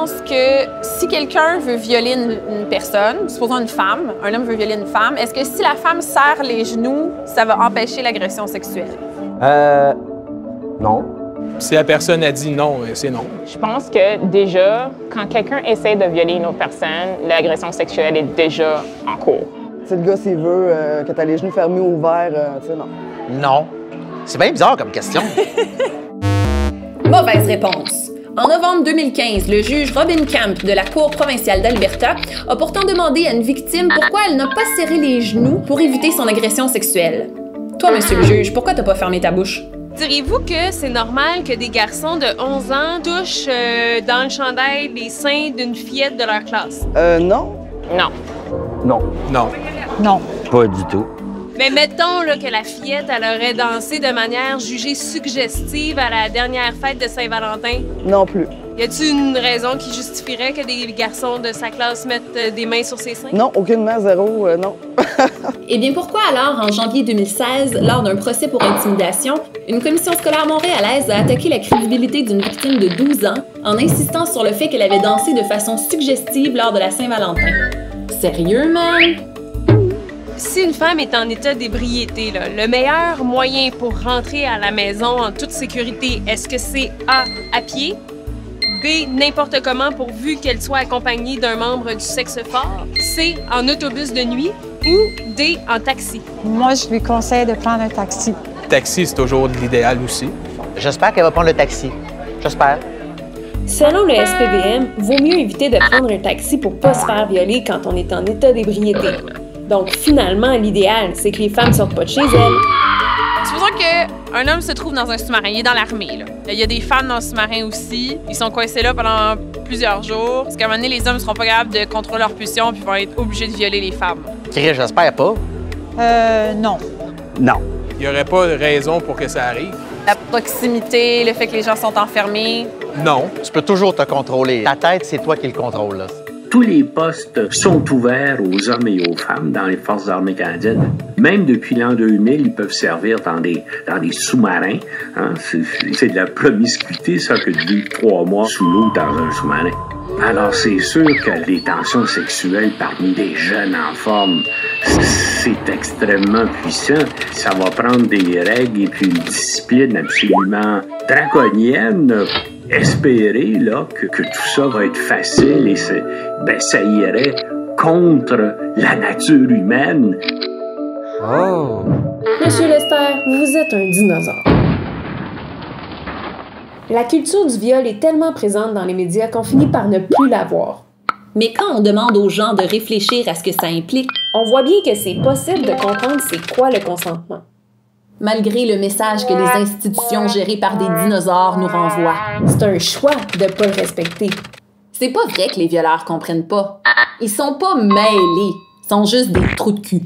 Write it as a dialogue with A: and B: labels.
A: pense que si quelqu'un veut violer une personne, supposons une femme, un homme veut violer une femme, est-ce que si la femme serre les genoux, ça va empêcher l'agression sexuelle?
B: Non.
C: Si la personne a dit non, c'est non.
D: Je pense que déjà, quand quelqu'un essaie de violer une autre personne, l'agression sexuelle est déjà en cours.
E: Si le gars, s'il veut, que t'as les genoux fermés ou ouverts, tu sais, non.
B: Non. C'est bien bizarre comme question.
A: Mauvaise réponse. En novembre 2015, le juge Robin Camp de la Cour provinciale d'Alberta a pourtant demandé à une victime pourquoi elle n'a pas serré les genoux pour éviter son agression sexuelle. Toi, monsieur le juge, pourquoi t'as pas fermé ta bouche?
F: Diriez-vous que c'est normal que des garçons de 11 ans touchent dans le chandail les seins d'une fillette de leur classe?
E: Non.
D: Non.
B: Non.
C: Non.
G: Non.
B: Pas du tout.
F: Mais mettons là, que la fillette, elle aurait dansé de manière jugée suggestive à la dernière fête de Saint-Valentin.
E: Non plus.
F: Y a-t-il une raison qui justifierait que des garçons de sa classe mettent des mains sur ses seins?
E: Non, aucunement, zéro, non.
A: Eh bien, pourquoi alors, en janvier 2016, lors d'un procès pour intimidation, une commission scolaire montréalaise a attaqué la crédibilité d'une victime de 12 ans en insistant sur le fait qu'elle avait dansé de façon suggestive lors de la Saint-Valentin? Sérieux, man?
F: Si une femme est en état d'ébriété, le meilleur moyen pour rentrer à la maison en toute sécurité, est-ce que c'est A, à pied, B, n'importe comment pourvu qu'elle soit accompagnée d'un membre du sexe fort, C, en autobus de nuit ou D, en taxi?
G: Moi, je lui conseille de prendre un taxi.
C: Taxi, c'est toujours l'idéal aussi.
B: J'espère qu'elle va prendre le taxi. J'espère.
H: Selon le SPVM, vaut mieux éviter de prendre un taxi pour pas se faire violer quand on est en état d'ébriété. Donc, finalement, l'idéal, c'est que les femmes sortent pas de chez elles.
A: Supposons qu'un homme se trouve dans un sous-marin, il est dans l'armée. Il y a des femmes dans le sous-marin aussi. Ils sont coincés là pendant plusieurs jours. Parce qu'à un moment donné, les hommes ne seront pas capables de contrôler leur pulsion puis vont être obligés de violer les femmes.
B: Chris, j'espère pas.
G: Non.
B: Non.
C: Il n'y aurait pas de raison pour que ça arrive.
A: La proximité, le fait que les gens sont enfermés.
C: Non.
B: Tu peux toujours te contrôler. Ta tête, c'est toi qui le contrôle, là.
I: Tous les postes sont ouverts aux hommes et aux femmes dans les Forces armées canadiennes. Même depuis l'an 2000, ils peuvent servir dans des sous-marins. Hein? C'est de la promiscuité, ça, que de vivre 3 mois sous l'eau dans un sous-marin. Alors, c'est sûr que les tensions sexuelles parmi les jeunes en forme, c'est extrêmement puissant. Ça va prendre des règles et puis une discipline absolument draconienne. Espérer là, que tout ça va être facile et ça irait contre la nature humaine.
B: Oh!
H: Monsieur Lester, vous êtes un dinosaure. La culture du viol est tellement présente dans les médias qu'on finit par ne plus la voir.
A: Mais quand on demande aux gens de réfléchir à ce que ça implique,
H: On voit bien que c'est possible de comprendre c'est quoi le consentement.
A: malgré le message que les institutions gérées par des dinosaures nous renvoient,
H: C'est un choix de pas le respecter.
A: c'est pas vrai que les violeurs comprennent pas. Ils sont pas mêlés, ils sont juste des trous de cul.